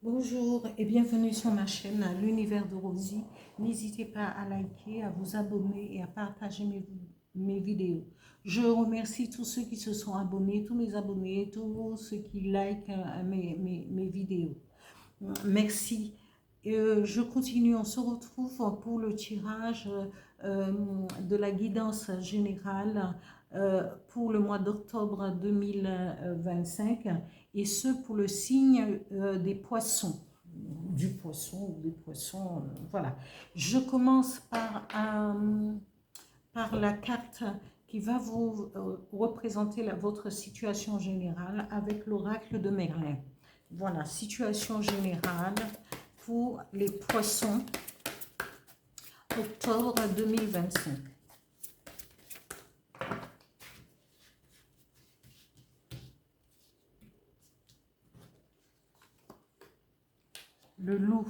Bonjour et bienvenue sur ma chaîne L'Univers de Rosie. N'hésitez pas à liker, à vous abonner et à partager mes vidéos. Je remercie tous ceux qui se sont abonnés, tous mes abonnés, tous ceux qui likent mes vidéos. Merci. Je continue, on se retrouve pour le tirage de la guidance générale pour le mois d'octobre 2025 et ce pour le signe des poissons, du poisson ou des poissons, voilà. Je commence par la carte qui va vous représenter votre situation générale avec l'oracle de Merlin. Voilà, situation générale pour les poissons, octobre 2025. Le loup.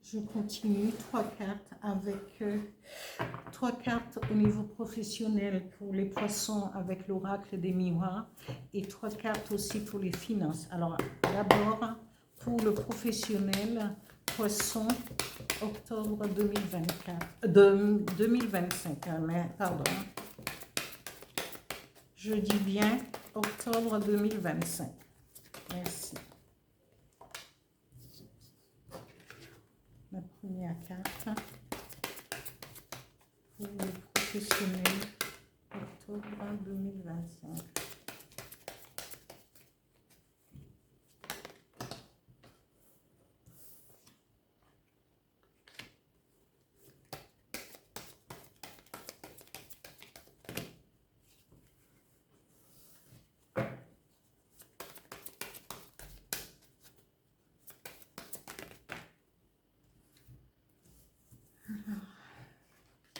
Je continue, 3 cartes avec 3 cartes au niveau professionnel pour les poissons avec l'oracle des miroirs et 3 cartes aussi pour les finances. Alors d'abord pour le professionnel, poisson, octobre 2025, mais pardon, je dis bien octobre 2025. Merci. La première carte pour les professionnels, octobre 2025.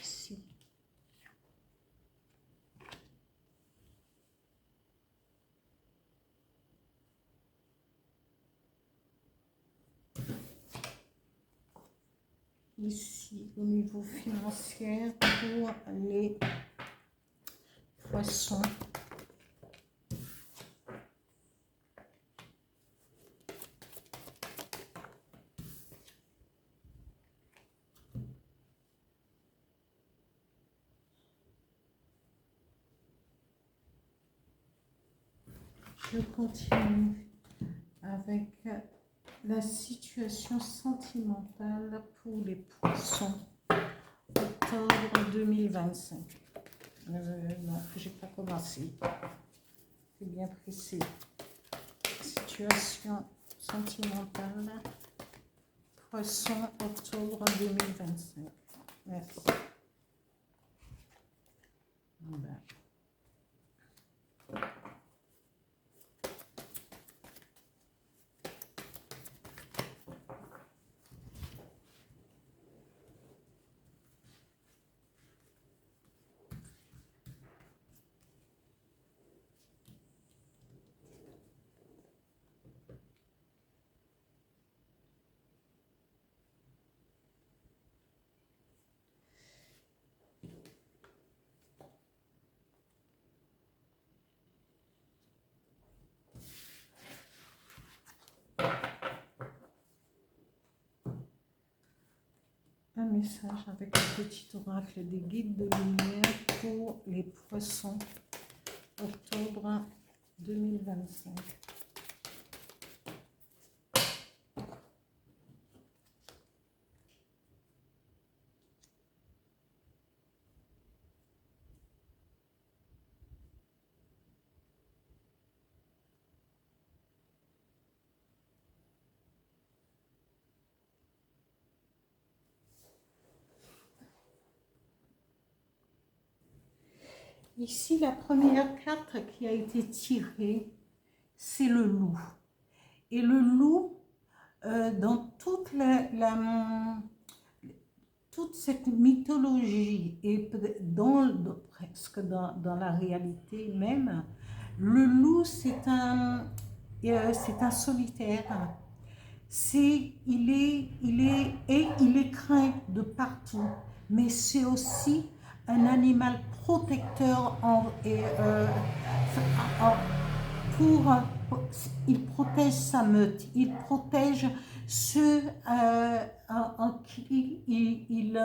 Ici. Ici, au niveau financier, pour les poissons. Je continue avec la situation sentimentale pour les poissons, octobre 2025. Non, j'ai pas commencé. C'est bien précis. Situation sentimentale, poisson, octobre 2025. Merci. Voilà. Un message avec un petit oracle des guides de lumière pour les poissons, octobre 2025. Ici, la première carte qui a été tirée, c'est le loup. Et le loup, dans toute cette mythologie et presque dans la réalité même, le loup, c'est un solitaire. Il est craint de partout, mais c'est aussi un animal protecteur en- pour, il protège sa meute, il protège ceux en qui il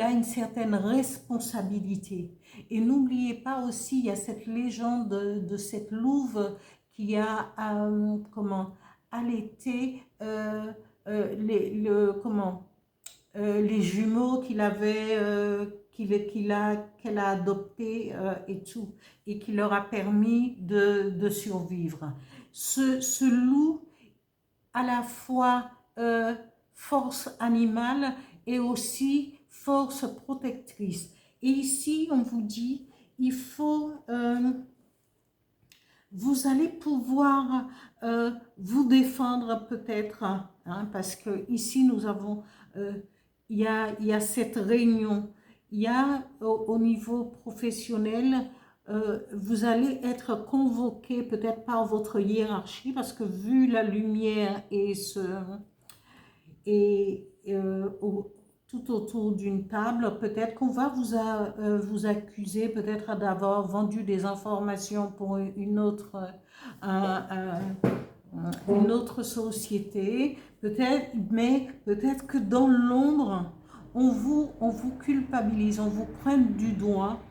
a une certaine responsabilité. Et n'oubliez pas aussi, il y a cette légende de cette louve qui a allaité les jumeaux qu'elle a adoptés et tout, et qui leur a permis de survivre. Ce loup, à la fois force animale et aussi force protectrice. Et ici, on vous dit, il faut, vous allez pouvoir vous défendre peut-être, hein, parce que ici nous avons, il y a cette réunion, il y a au niveau professionnel, vous allez être convoqué peut-être par votre hiérarchie, parce que vu la lumière tout autour d'une table, peut-être qu'on va vous accuser peut-être d'avoir vendu des informations pour une autre société, peut-être, mais peut-être que dans l'ombre, on vous culpabilise, on vous prenne du doigt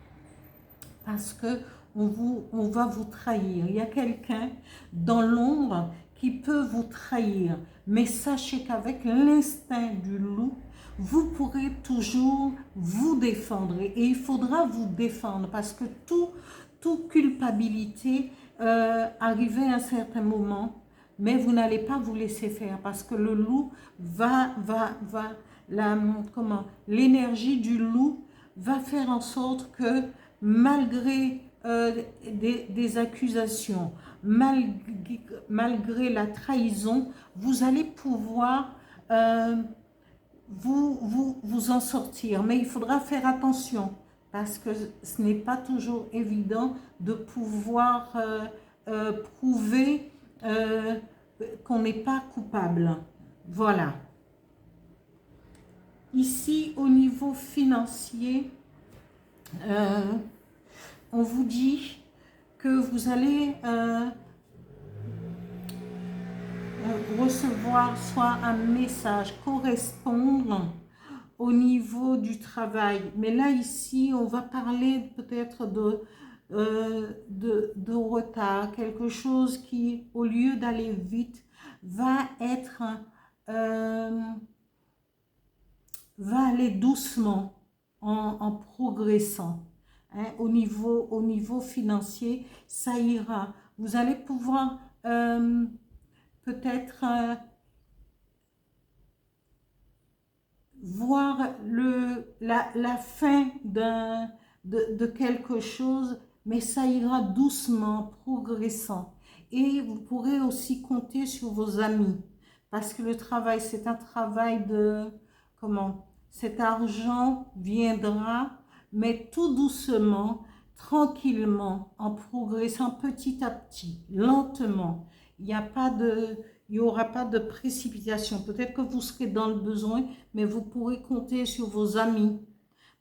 parce que on va vous trahir. Il y a quelqu'un dans l'ombre qui peut vous trahir, mais sachez qu'avec l'instinct du loup, vous pourrez toujours vous défendre et il faudra vous défendre parce que toute culpabilité arrivait à un certain moment, mais vous n'allez pas vous laisser faire parce que le loup l'énergie du loup va faire en sorte que malgré des accusations, malgré la trahison, vous allez pouvoir vous en sortir. Mais il faudra faire attention parce que ce n'est pas toujours évident de pouvoir prouver qu'on n'est pas coupable. Voilà. Ici, au niveau financier, on vous dit que vous allez recevoir soit un message, correspondre au niveau du travail. Mais là, ici, on va parler peut-être de retard, quelque chose qui, au lieu d'aller vite, va aller doucement en progressant. Hein, au niveau financier, ça ira. Vous allez pouvoir peut-être voir la fin de quelque chose, mais ça ira doucement, progressant. Et vous pourrez aussi compter sur vos amis, parce que le travail, c'est un travail cet argent viendra, mais tout doucement, tranquillement, en progressant petit à petit, lentement. Il n'y aura pas de précipitation. Peut-être que vous serez dans le besoin, mais vous pourrez compter sur vos amis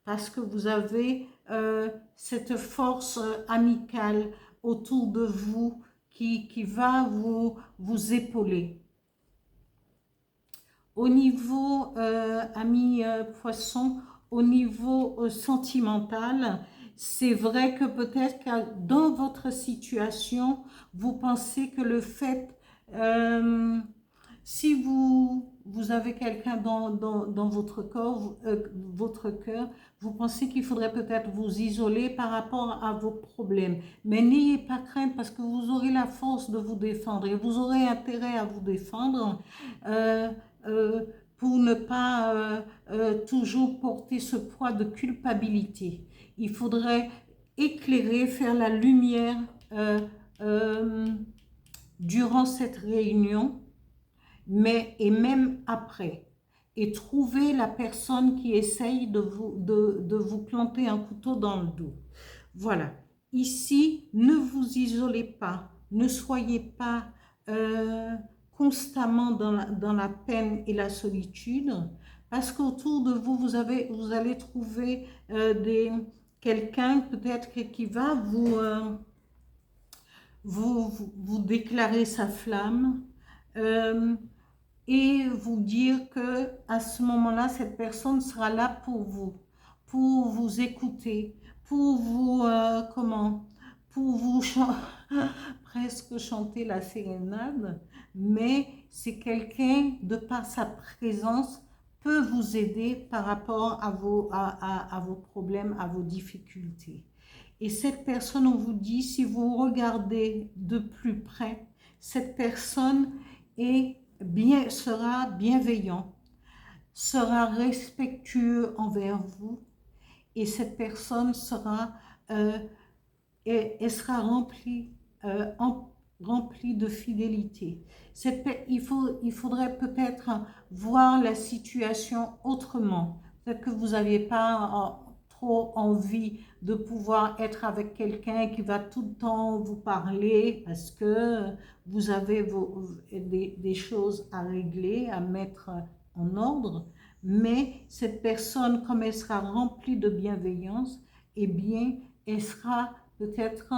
parce que vous avez cette force amicale autour de vous qui va vous épauler. Au niveau, amis poissons, au niveau sentimental, c'est vrai que peut-être que dans votre situation, vous pensez que le fait, si vous avez quelqu'un dans votre corps, votre cœur, vous pensez qu'il faudrait peut-être vous isoler par rapport à vos problèmes. Mais n'ayez pas crainte parce que vous aurez la force de vous défendre et vous aurez intérêt à vous défendre. Pour ne pas toujours porter ce poids de culpabilité. Il faudrait éclairer, faire la lumière durant cette réunion, et même après, et trouver la personne qui essaye de vous planter un couteau dans le dos. Voilà. Ici, ne vous isolez pas, ne soyez pas constamment dans la peine et la solitude, Parce qu'autour de vous, vous allez trouver quelqu'un peut-être qui va vous déclarer sa flamme euh, et vous dire que à ce moment-là, cette personne sera là pour vous écouter, pour vous, pour vous presque chanter la sérénade, mais c'est quelqu'un, de par sa présence, peut vous aider par rapport à vos problèmes, à vos difficultés. Et cette personne, on vous dit, si vous regardez de plus près, cette personne sera bienveillant, sera respectueux envers vous, et cette personne elle sera remplie de fidélité. Il faudrait peut-être voir la situation autrement. Peut-être que vous n'avez pas trop envie de pouvoir être avec quelqu'un qui va tout le temps vous parler parce que vous avez des choses à régler, à mettre en ordre. Mais cette personne, comme elle sera remplie de bienveillance, eh bien, elle sera peut-être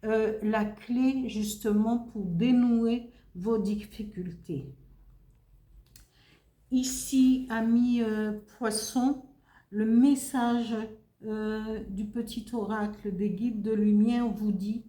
la clé justement pour dénouer vos difficultés. Ici, amis poissons, le message du petit oracle des guides de lumière vous dit,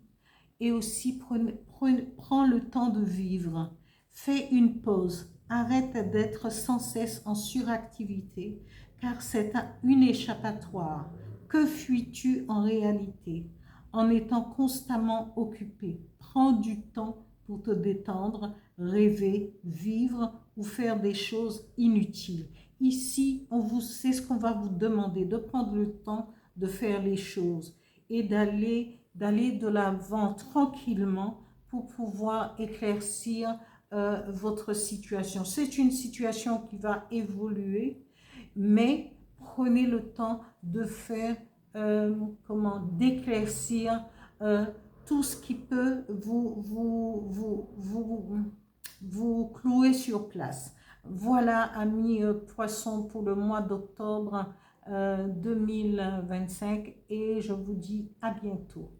et aussi prends le temps de vivre, fais une pause, arrête d'être sans cesse en suractivité, car c'est une échappatoire. Que fuis-tu en réalité en étant constamment occupé? Prends du temps pour te détendre, rêver, vivre ou faire des choses inutiles. Ici, c'est ce qu'on va vous demander, de prendre le temps de faire les choses et d'aller de l'avant tranquillement pour pouvoir éclaircir votre situation. C'est une situation qui va évoluer, mais prenez le temps de faire, d'éclaircir tout ce qui peut vous clouer sur place. Voilà, amis poissons, pour le mois d'octobre 2025, et je vous dis à bientôt.